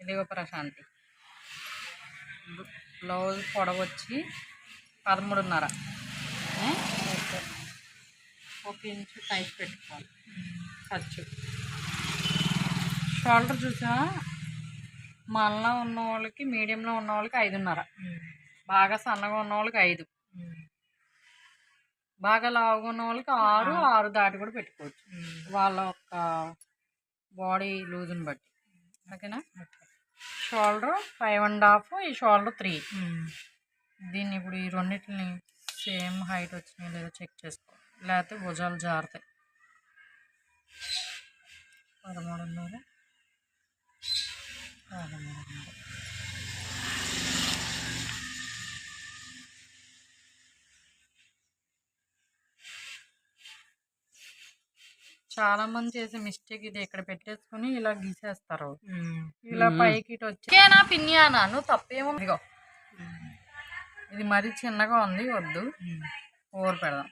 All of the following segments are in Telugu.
ఇదిగో ప్రశాంతి బ్లౌజ్ పొడవు వచ్చి 13.5. ఒక ఇంచు టైట్ పెట్టుకోవాలి ఖర్చు. షోల్డర్ చూసా మనలో ఉన్న వాళ్ళకి మీడియంలో ఉన్న వాళ్ళకి 5.5, బాగా సన్నగా ఉన్న వాళ్ళకి 5, బాగా లావుగా ఉన్న వాళ్ళకి 6 దాటి కూడా పెట్టుకోవచ్చు వాళ్ళ యొక్క బాడీ లూజ్ని బట్టి. ఓకేనా. షోల్డర్ 5.5, ఈ షోల్డర్ 3. దీన్ని ఇప్పుడు ఈ రెండింటిని సేమ్ హైట్ వచ్చినాయి లేదో చెక్ చేసుకోవాలి, లేకపోతే భుజాలు జారుతాయి. 13.5. చాలా మంది చేసే మిస్టేక్ ఇది, ఇక్కడ పెట్టేసుకుని ఇలా గీసేస్తారు, ఇలా పైకి ఇటు వచ్చేనా పిన్యానా. నువ్వు తప్పేమో. ఇదిగో ఇది మరీ చిన్నగా ఉంది, వద్దు, ఓవర్ పెడదాం.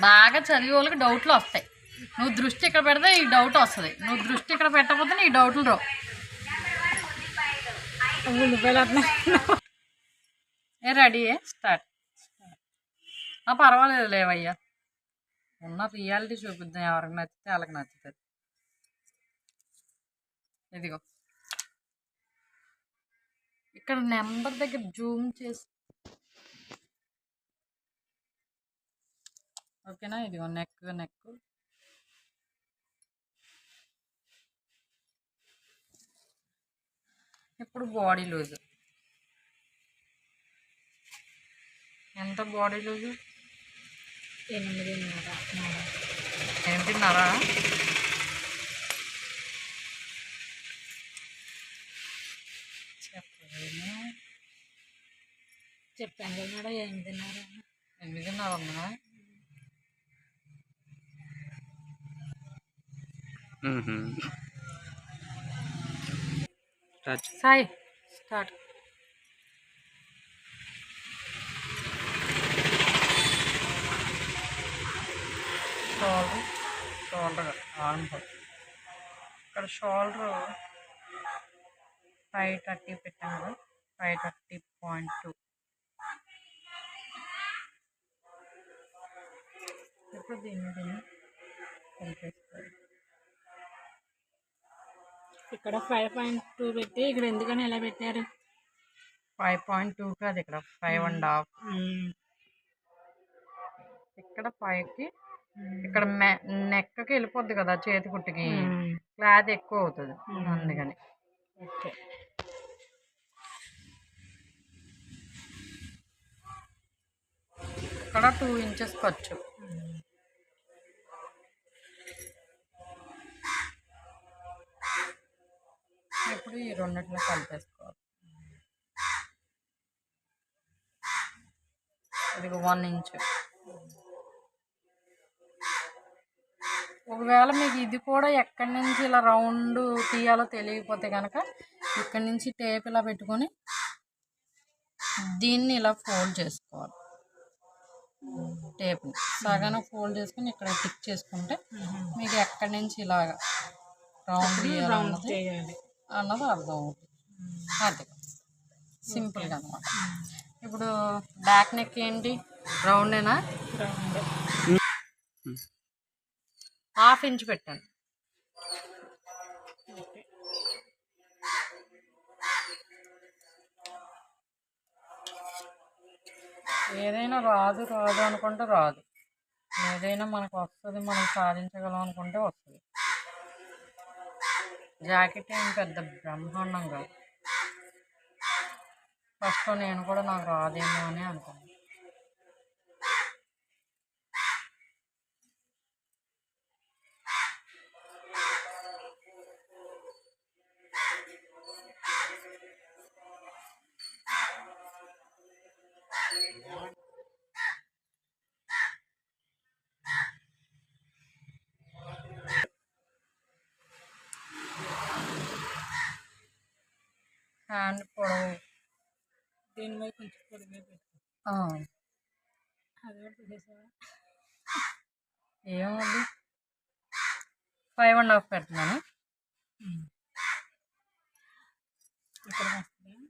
బాగా చదివే వాళ్ళకి డౌట్లు వస్తాయి. నువ్వు దృష్టి ఇక్కడ పెడితే ఈ డౌట్ వస్తుంది, నువ్వు దృష్టి ఇక్కడ పెట్టకపోతే నీ డౌట్లు రావు. Ready start. పర్వాలేదు లేవయ్యా, ఉన్న రియాలిటీ చూపిద్దాం, ఎవరికి నచ్చితే వాళ్ళకి నచ్చుతుంది. ఇదిగో ఇక్కడ నెంబర్ దగ్గర జూమ్ చేసి, ఓకేనా. ఇదిగో నెక్ ఇప్పుడు బాడీ లూజ్ ఎంత? Body loose 8.5. చెప్పాను కదా 8.5. 8.5 ఉందా? Sai start. Shoulder arm whole. ఇక్కడ షోల్డర్ 530 పెట్టాను కదా, 530.2. ఇప్పుడు దీన్ని కలిపేసుకోవాలి. ఇక్కడ 5.2 పెట్టి ఇక్కడ ఎందుకని ఎలా పెట్టారు? 5.2 కాదు, ఇక్కడ 5.5. ఇక్కడ 5కి, ఇక్కడ నెక్కి వెళ్ళిపోద్ది కదా చేతి కుట్టుకి, క్లాత్ ఎక్కువ అవుతుంది అందుకని. ఇక్కడ 2 ఇంచెస్ ఖర్చు. ఇప్పుడు ఈ రెండిట్లో కలిపేసుకోవాలి. ఇది 1 ఇంచు. ఒకవేళ మీకు ఇది కూడా ఎక్కడి నుంచి ఇలా రౌండ్ తీయాలో తెలియకపోతే కనుక ఇక్కడి నుంచి టేప్ ఇలా పెట్టుకొని దీన్ని ఇలా ఫోల్డ్ చేసుకోవాలి. టేప్ని సగాన ఫోల్డ్ చేసుకుని ఇక్కడ టిక్ చేసుకుంటే మీకు ఎక్కడి నుంచి ఇలాగా రౌండ్ తీయాలన్నది అర్థం అవుతుంది. అది సింపుల్గా అనమాట. ఇప్పుడు బ్యాక్ నెక్ ఏంటి? రౌండేనా? 1/2 ఇంచ్ పెట్టాను. ఏదైనా రాదు అనుకుంటే రాదు, ఏదైనా మనకు వస్తుంది, మనం సాధించగలం అనుకుంటే వస్తుంది. జాకెట్ ఏం పెద్ద బ్రహ్మాండం కాదు. ఫస్ట్ నేను కూడా నాకు రాదేమో అని అనుకున్నాను. హ్యాండ్ పొడవు దీని మీద కొంచెం పొడిగా పెట్టు. అదే పెట్టేసావా? ఏమవుద్ది 5.5 పెడుతున్నాను. ఇక్కడ వస్తుందా?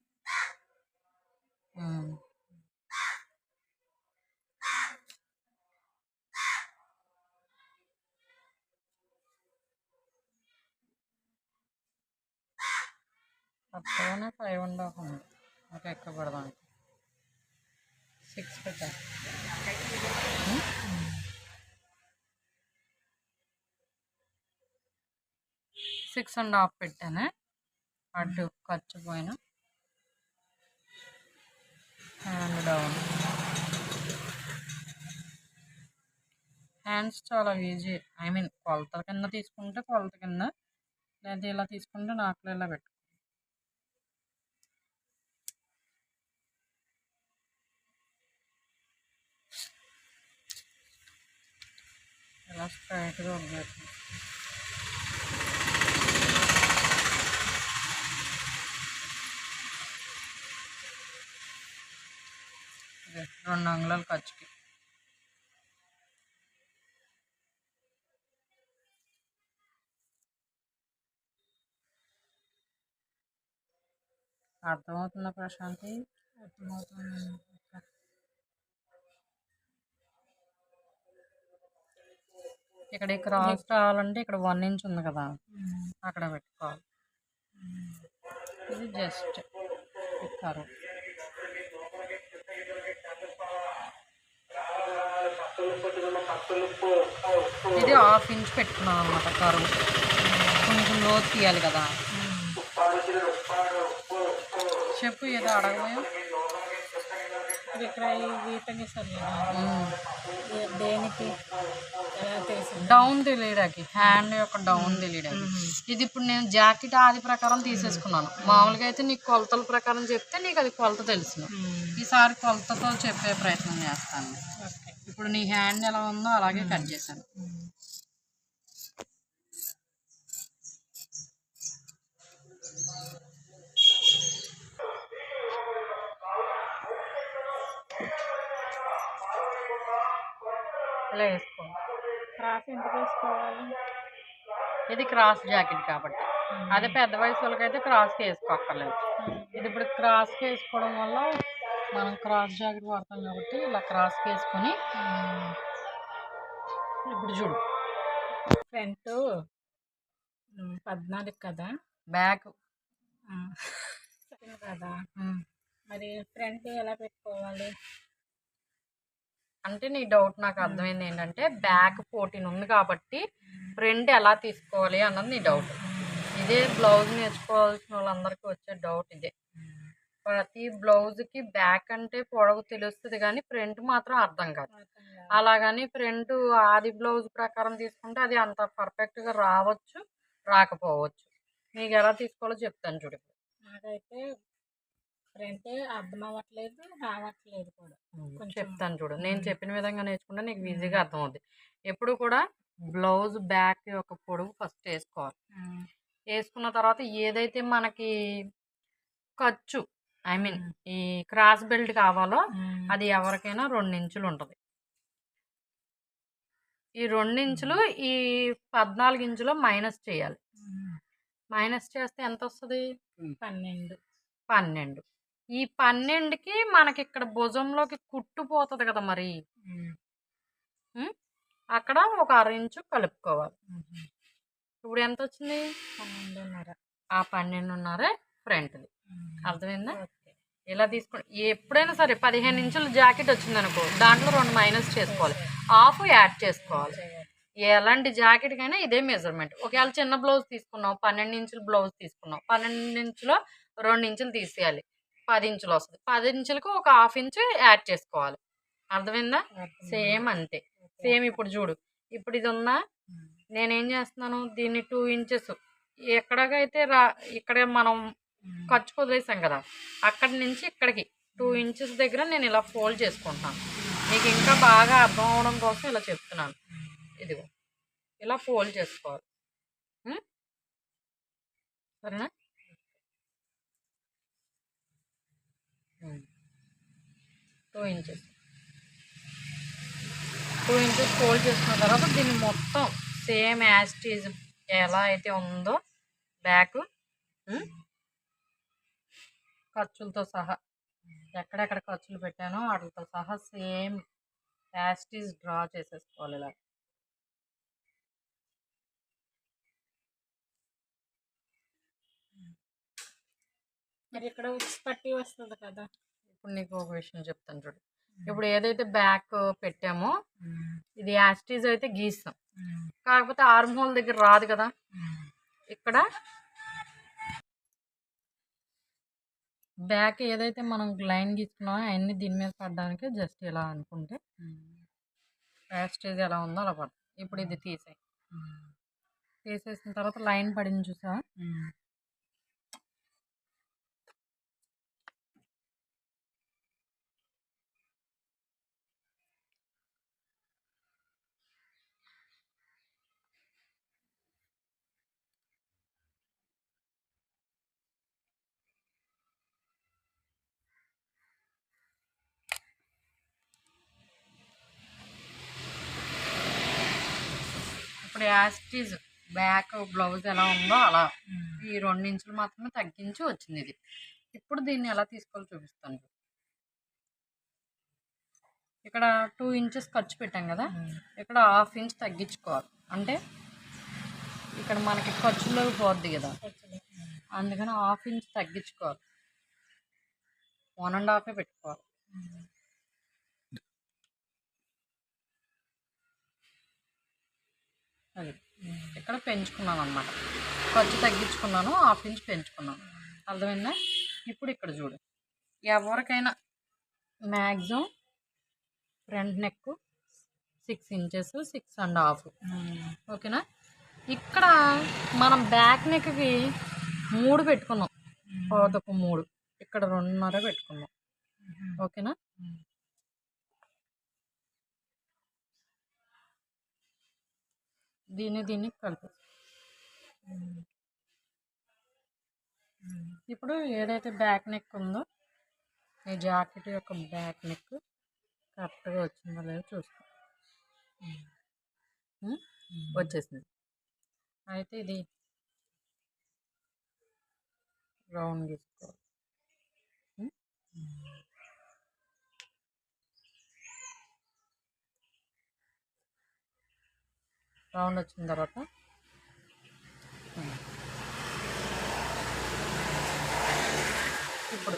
కొత్తగానే 5.5 ఉంది. ఇంకా ఎక్కువ పెడదాం. 6 పెట్టాను. 6.5 పెట్టాను. అటు ఖర్చు పోయిన హ్యాండ్ డౌన్. హ్యాండ్స్ చాలా ఈజీ. ఐ మీన్ కొలత కింద తీసుకుంటే కొలత కింద, లేదా ఇలా తీసుకుంటే నాకులో ఇలా పెట్టు. ఇలా స్ట్రైట్గా వదిలేస్తుంది. 2 అంగుళాలు ఖర్చుకి. అర్థమవుతుందా ప్రశాంతి? అర్థమవుతుంది. ఇక్కడ క్రాస్ రావాలంటే ఇక్కడ 1 ఇంచ్ ఉంది కదా, అక్కడ పెట్టుకోవాలి. ఇది జస్ట్ కరువు. ఇది 1/2 ఇంచ్ పెట్టుకున్నాం అనమాట కరువు. కొంచెం లోతు తీయాలి కదా. చెప్పు, ఏదో అడగబోయా. ఇక్కడ గీతకి సరే దేనికి ఎలా తెలిసింది? డౌన్ తెలియడానికి, హ్యాండ్ యొక్క డౌన్ తెలియడానికి. ఇది ఇప్పుడు నేను జాకెట్ ఆది ప్రకారం తీసేసుకున్నాను. మామూలుగా అయితే నీకు కొలతల ప్రకారం చెప్తే నీకు అది కొలత తెలుసు. ఈసారి కొలతతో చెప్పే ప్రయత్నం చేస్తాను. ఇప్పుడు నీ హ్యాండ్ ఎలా ఉందో అలాగే కట్ చేశాను. ఇలా వేసుకోవాలి. క్రాస్ ఎందుకు వేసుకోవాలి? ఇది క్రాస్ జాకెట్ కాబట్టి. అదే పెద్ద వయసు వాళ్ళకైతే క్రాస్కి వేసుకోక్కర్లేదు. ఇది ఇప్పుడు క్రాస్కి వేసుకోవడం వల్ల మనం క్రాస్ జాకెట్ వాడతాం కాబట్టి ఇలా క్రాస్కి వేసుకొని ఇప్పుడు చూడు. ఫ్రంట్ 14 కదా, బ్యాక్ కదా, మరి ఫ్రంట్ ఎలా పెట్టుకోవాలి? అంటే నీ డౌట్ నాకు అర్థమైంది ఏంటంటే బ్యాక్ 14 ఉంది కాబట్టి ఫ్రంట్ ఎలా తీసుకోవాలి అన్నది నీ డౌట్. ఇదే బ్లౌజ్ నేర్చుకోవాల్సిన వాళ్ళందరికీ వచ్చే డౌట్ ఇదే. ప్రతి బ్లౌజ్కి బ్యాక్ అంటే పొడవు తెలుస్తుంది కానీ ఫ్రంట్ మాత్రం అర్థం కాదు. అలాగని ఫ్రంట్ ఆది బ్లౌజ్ ప్రకారం తీసుకుంటే అది అంత పర్ఫెక్ట్గా రావచ్చు, రాకపోవచ్చు. మీకు ఎలా తీసుకోవాలో చెప్తాను చూడు. నాకైతే ఫ్రంట్ అర్థం అవ్వట్లేదు, రావట్లేదు కూడా. చెప్తాను చూడు. నేను చెప్పిన విధంగా నేర్చుకుంటే నీకు ఈజీగా అర్థమవుతుంది. ఎప్పుడు కూడా బ్లౌజ్ బ్యాక్ యొక్క పొడవు ఫస్ట్ వేసుకోవాలి. వేసుకున్న తర్వాత ఏదైతే మనకి ఖర్చు, ఐ మీన్ ఈ క్రాస్ బెల్ట్ కావాలో అది ఎవరికైనా 2 ఇంచులు ఉంటుంది. ఈ 2 ఇంచులు ఈ 14 ఇంచులో మైనస్ చేయాలి. మైనస్ చేస్తే ఎంత వస్తుంది? 12. ఈ 12కి మనకి ఇక్కడ భుజంలోకి కుట్టుపోతుంది కదా, మరి అక్కడ ఒక 1/2 ఇంచు కలుపుకోవాలి. ఇప్పుడు ఎంత వచ్చింది? 12.5. ఆ 12.5 ఫ్రంట్ది. అర్థమైందా? ఇలా తీసుకోండి. ఎప్పుడైనా సరే 15 ఇంచుల జాకెట్ వచ్చింది అనుకో, దాంట్లో 2 మైనస్ చేసుకోవాలి, హాఫ్ యాడ్ చేసుకోవాలి. ఎలాంటి జాకెట్కైనా ఇదే మెజర్మెంట్. ఒకవేళ చిన్న బ్లౌజ్ తీసుకున్నావు, 12 ఇంచుల బ్లౌజ్ తీసుకున్నావు, 12 ఇంచులో 2 ఇంచులు తీసేయాలి, 10 ఇంచులు వస్తుంది. 10 ఇంచులకు ఒక 1/2 ఇంచు యాడ్ చేసుకోవాలి. అర్థమైందా? సేమ్ అంతే. సేమ్ ఇప్పుడు చూడు. ఇప్పుడు ఇది ఉందా, నేనేం చేస్తున్నాను, దీన్ని 2 ఇంచెస్ ఎక్కడికైతే ఇక్కడ మనం ఖర్చు వదిలేసాం కదా, అక్కడి నుంచి ఇక్కడికి 2 ఇంచెస్ దగ్గర నేను ఇలా ఫోల్డ్ చేసుకుంటాను. మీకు ఇంకా బాగా అర్థం అవడం కోసం ఇలా చెప్తున్నాను. ఇదిగో ఇలా ఫోల్డ్ చేసుకోవాలి. సరేనా? 2 ఇంచెస్ 2 ఇంచెస్ ఫోల్డ్ చేసుకున్న తర్వాత దీన్ని మొత్తం సేమ్ యాస్టీజ్ ఎలా అయితే ఉందో బ్యాక్ ఖర్చులతో సహా ఎక్కడెక్కడ ఖర్చులు పెట్టానో వాటితో సహా సేమ్ యాస్టీజ్ డ్రా చేసేసుకోవాలి ఇలా. మరి ఇక్కడ ఉక్స్ పట్టి వస్తుంది కదా. ఇప్పుడు నీకు ఒక విషయం చెప్తాను చూడు. ఇప్పుడు ఏదైతే బ్యాక్ పెట్టామో ఇది యాస్టీజ్ అయితే గీస్తాం, కాకపోతే ఆర్మ్ హోల్ దగ్గర రాదు కదా. ఇక్కడ బ్యాక్ ఏదైతే మనం లైన్ గీసుకున్నామో అవన్నీ దీని మీద పడడానికి జస్ట్ ఇలా అనుకుంటే యాస్టీజ్ ఎలా ఉందో అలా పడుతుంది. ఇప్పుడు ఇది తీసేసిన తర్వాత లైన్ పడింది చూసా. ఇప్పుడు యాస్టీజ్ బ్యాక్ బ్లౌజ్ ఎలా ఉందో అలా ఈ 2 ఇంచులు మాత్రమే తగ్గించి వచ్చింది ఇది. ఇప్పుడు దీన్ని ఎలా తీసుకోవాలో చూపిస్తాను. ఇక్కడ 2 ఇంచెస్ ఖర్చు పెట్టాం కదా, ఇక్కడ 1/2 ఇంచ్ తగ్గించుకోవాలి. అంటే ఇక్కడ మనకి ఖర్చులోకి పోద్ది కదా, అందుకని 1/2 ఇంచ్ తగ్గించుకోవాలి. 1.5 పెట్టుకోవాలి. అది ఇక్కడ పెంచుకున్నాను అన్నమాట, ఖర్చు తగ్గించుకున్నాను, 1/2 ఇంచ్ పెంచుకున్నాను. అర్థమైందా? ఇప్పుడు ఇక్కడ చూడు, ఎవరికైనా మ్యాక్సిమం ఫ్రంట్ నెక్ 6 ఇంచెస్ 6.5. ఓకేనా? ఇక్కడ మనం బ్యాక్ నెక్కి 3 పెట్టుకున్నాం, ఒక 3, ఇక్కడ 2.5 పెట్టుకున్నాం. ఓకేనా? దీన్ని కలిపి ఇప్పుడు ఏదైతే బ్యాక్ నెక్ ఉందో ఈ జాకెట్ యొక్క బ్యాక్ నెక్ కరెక్ట్గా వచ్చిందో లేదో చూసుకో. వచ్చేసింది. అయితే ఇది రౌండ్ తీసుకోవాలి. రౌండ్ వచ్చిన తర్వాత ఇప్పుడు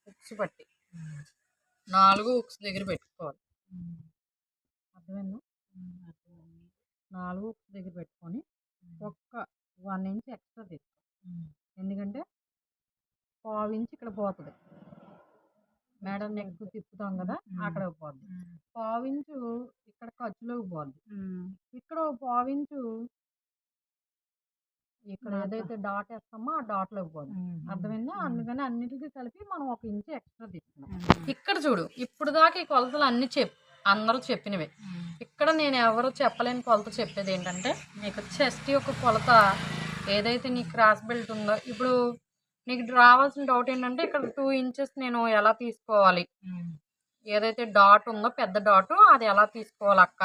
ఉక్స్ పట్టి 4 ఉక్స్ దగ్గర పెట్టుకోవాలి. అర్థమైందా? 4 ఉక్స్ దగ్గర పెట్టుకొని ఒక్క 1 ఇంచ్ ఎక్స్ట్రా తీసుకో. ఎందుకంటే 1/2 ఇంచ్ ఇక్కడ పోతుంది, మేడం నెక్ తిప్పుతాం కదా అక్కడ పోద్ది. 1/2 ఇంచు ఇక్కడ ఖర్చులోకి పోద్ది. ఇక్కడ 1/2 ఇంచు ఇక్కడ ఏదైతే డాట్ వేస్తామో ఆ డాట్లోకి పోద్ది. అర్థమైందా? అందుకని అన్నిటికీ కలిపి మనం 1 ఇంచు ఎక్స్ట్రా తీసుకున్నాం. ఇక్కడ చూడు, ఇప్పుడు దాకా ఈ కొలతలు అన్ని అందరూ చెప్పినవే. ఇక్కడ నేను ఎవరు చెప్పలేని కొలత చెప్పేది ఏంటంటే, నీకు చెస్ట్ యొక్క కొలత ఏదైతే నీ క్రాస్ బెల్ట్ ఉందో, ఇప్పుడు నీకు రావాల్సిన డౌట్ ఏంటంటే ఇక్కడ 2 ఇంచెస్ నేను ఎలా తీసుకోవాలి, ఏదైతే డాట్ ఉందో పెద్ద డాట్ అది ఎలా తీసుకోవాలి అక్క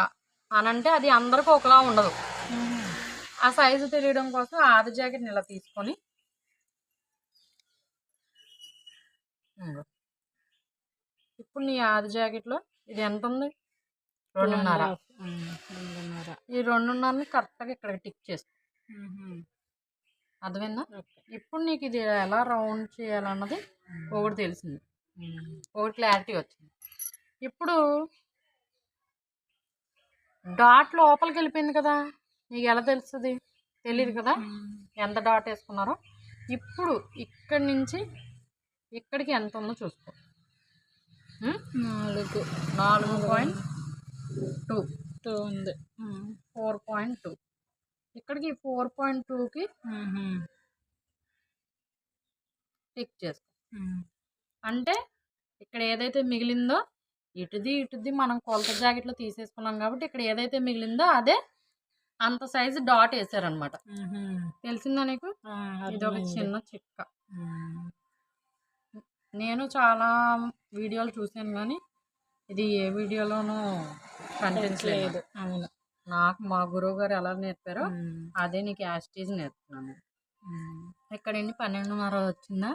అని అంటే అది అందరికీ ఒకలా ఉండదు. ఆ సైజు తెలియడం కోసం ఆది జాకెట్ని ఇలా తీసుకొని ఇప్పుడు నీ ఆది జాకెట్లో ఇది ఎంత ఉంది? 2.5. ఈ 2.5ని కరెక్ట్గా ఇక్కడ టిక్ చేసుకో. అర్థమైందా? ఇప్పుడు నీకు ఇది ఎలా రౌండ్ చేయాలన్నది ఒకటి తెలిసింది, ఒకటి క్లారిటీ వచ్చింది. ఇప్పుడు డాట్ లోపలికి వెళ్ళిపోయింది కదా, నీకు ఎలా తెలుస్తుంది? తెలియదు కదా ఎంత డాట్ వేసుకున్నారో. ఇప్పుడు ఇక్కడి నుంచి ఇక్కడికి ఎంత ఉందో చూసుకో. 4.2 ఉంది. 4.2 ఇక్కడికి 4.2కి టిక్ చేసుకో. అంటే ఇక్కడ ఏదైతే మిగిలిందో ఇటుది మనం కొలత జాకెట్లో తీసేసుకున్నాం కాబట్టి ఇక్కడ ఏదైతే మిగిలిందో అదే అంత సైజు డాట్ వేసారనమాట. తెలిసిందా నీకు? ఇది ఒక చిన్న చిక్క. నేను చాలా వీడియోలు చూసాను కానీ ఇది ఏ వీడియోలోనూ కనిపించలేదు. లేదు. అవును. నాకు మా గురువు గారు ఎలా నేర్పారో అదే నీకు యాస్టీజ్ నేర్పుతున్నాను. ఇక్కడ ఎన్ని 12:30 వచ్చిందా?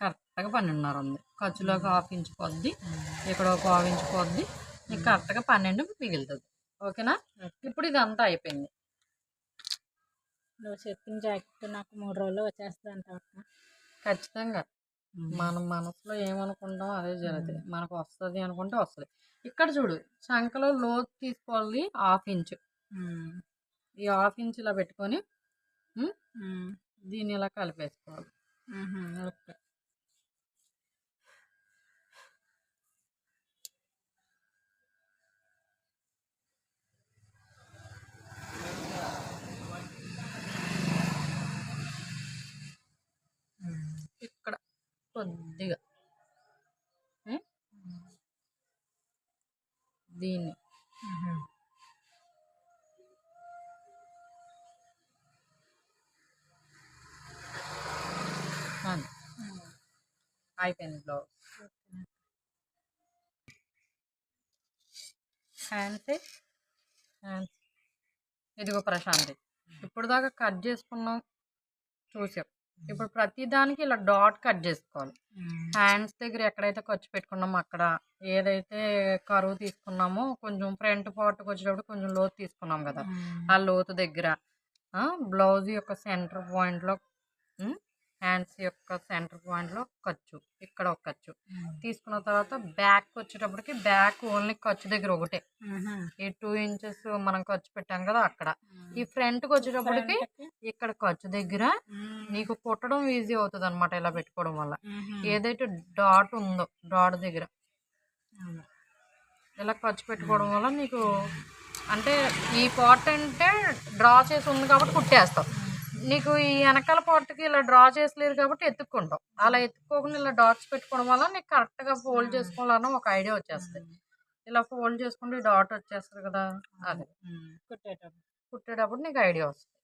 కరెక్ట్గా 12:30 ఉంది. ఖర్చులోకి హాఫ్ ఇంచ్ పోద్ది, ఇక్కడ ఒక హాఫ్ ఇంచ్ పోద్ది, నీకు కరెక్ట్గా 12 మిగులుతుంది. ఓకేనా? ఇప్పుడు ఇదంతా అయిపోయింది. నువ్వు చెప్పిన జాకెట్ నాకు 3 రోజుల్లో వచ్చేస్తుంది అంటావు అక్క? ఖచ్చితంగా మనం మనసులో ఏమనుకుంటామో అదే జరుగుతుంది. మనకు వస్తుంది అనుకుంటే వస్తుంది. ఇక్కడ చూడు, చంకలో లోతు తీసుకోవాలి 1/2 ఇంచ్. ఈ 1/2 ఇంచ్ ఇలా పెట్టుకొని దీన్ని ఇలా కలిపేసుకోవాలి. ఓకే. ఇక్కడ కొద్దిగా దీన్ని అయిపోయింది బ్లౌజ్. హ్యాండ్స్ ఇదిగో ప్రశాంతి, ఇప్పుడు దాకా కట్ చేసుకున్నాం చూసాం. ఇప్పుడు ప్రతి దానికి ఇలా డాట్ కట్ చేసుకోవాలి. హ్యాండ్స్ దగ్గర ఎక్కడైతే ఖర్చు పెట్టుకున్నామో అక్కడ, ఏదైతే కరువు తీసుకున్నామో కొంచెం ఫ్రంట్ పార్ట్కి వచ్చేటప్పుడు కొంచెం లోతు తీసుకున్నాం కదా, ఆ లోతు దగ్గర బ్లౌజ్ యొక్క సెంటర్ పాయింట్లో, హ్యాండ్స్ యొక్క సెంటర్ పాయింట్లో ఖర్చు, ఇక్కడ ఒక ఖర్చు తీసుకున్న తర్వాత బ్యాక్ వచ్చేటప్పటికి బ్యాక్ ఓన్లీ ఖర్చు దగ్గర ఒకటే, ఈ 2 ఇంచెస్ మనం ఖర్చు పెట్టాం కదా అక్కడ. ఈ ఫ్రంట్కి వచ్చేటప్పటికి ఇక్కడ ఖర్చు దగ్గర నీకు కుట్టడం ఈజీ అవుతుంది అనమాట ఇలా పెట్టుకోవడం వల్ల. ఏదైతే డాట్ ఉందో డాట్ దగ్గర ఇలా ఖర్చు పెట్టుకోవడం వల్ల నీకు అంటే ఈ పార్ట్ అంటే డ్రా చేసి ఉంది కాబట్టి కుట్టేస్తావు. నీకు ఈ వెనకాల పార్ట్కి ఇలా డ్రా చేసలేరు కాబట్టి ఎత్తుక్కుంటావు. అలా ఎత్తుక్కోకుండా ఇలా డాట్స్ పెట్టుకోవడం వల్ల నీకు కరెక్ట్గా ఫోల్డ్ చేసుకోవాలన్న ఒక ఐడియా వచ్చేస్తుంది. ఇలా ఫోల్డ్ చేసుకుంటే డాట్ వచ్చేస్తుంది కదా, అదే కుట్టేటప్పుడు నీకు ఐడియా వస్తుంది.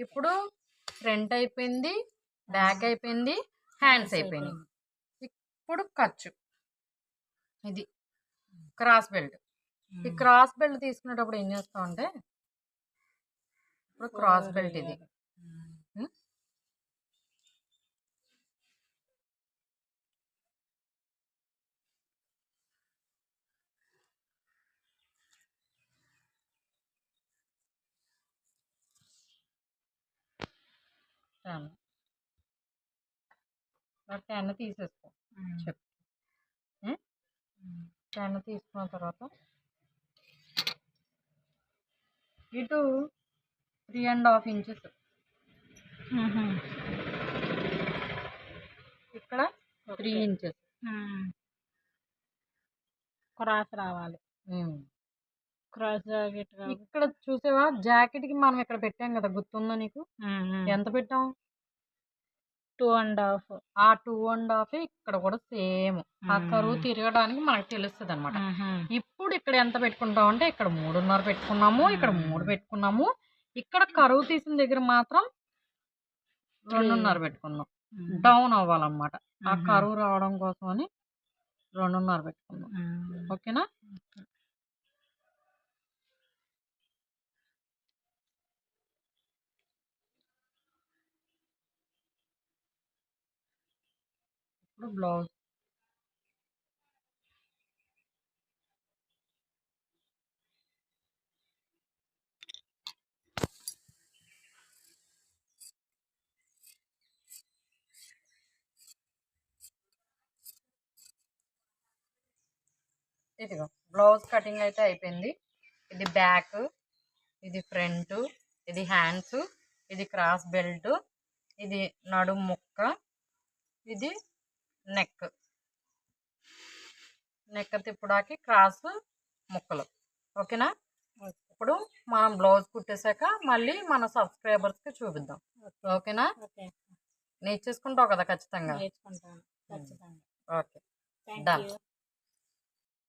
ఇప్పుడు ఫ్రంట్ అయిపోయింది, బ్యాక్ అయిపోయింది, హ్యాండ్స్ అయిపోయినాయి. ఇప్పుడు ఖర్చు, ఇది క్రాస్ బెల్ట్. ఈ క్రాస్ బెల్ట్ తీసుకునేటప్పుడు ఏం చేస్తావు అంటే, ఇప్పుడు క్రాస్ బెల్ట్ ఇది టెన్ 10 తీసేసుకో. చెప్పు 10 తీసుకున్న తర్వాత ఇటు 3.5 ఇంచెస్, ఇక్కడ 3 ఇంచెస్ క్రాస్ రావాలి. క్రాస్ జాకెట్ ఇక్కడ చూసావా, జాకెట్ కి మనం ఇక్కడ పెట్టాం కదా, గుర్తుందా నీకు? ఎంత పెట్టాం? 2.5. ఆ 2.5 ఇక్కడ కూడా సేమ్. ఆ కరువు తిరగడానికి మనకు తెలుస్తుంది అనమాట. ఇప్పుడు ఇక్కడ ఎంత పెట్టుకుంటాం అంటే, ఇక్కడ 3.5 పెట్టుకున్నాము, ఇక్కడ 3 పెట్టుకున్నాము, ఇక్కడ కరువు తీసిన దగ్గర మాత్రం 2.5 పెట్టుకున్నాం. డౌన్ అవ్వాలన్నమాట, ఆ కరువు రావడం కోసం అని 2.5 పెట్టుకున్నాం. ఓకేనా? ఇప్పుడు బ్లౌజ్ ఇదిగో బ్లౌజ్ కటింగ్ అయితే అయిపోయింది. ఇది బ్యాక్, ఇది ఫ్రంట్, ఇది హ్యాండ్స్, ఇది క్రాస్ బెల్ట్, ఇది నడుము ముక్క, ఇది నెక్ తిప్పడానికి క్రాస్ ముక్కలు. ఓకేనా? ఇప్పుడు మనం బ్లౌజ్ కుట్టేశాక మళ్ళీ మన సబ్స్క్రైబర్స్కి చూపిద్దాం. ఓకేనా? నేర్చేసుకుంటావు కదా ఖచ్చితంగా? నేర్చుకుంటాను ఖచ్చితంగా. Okay, done.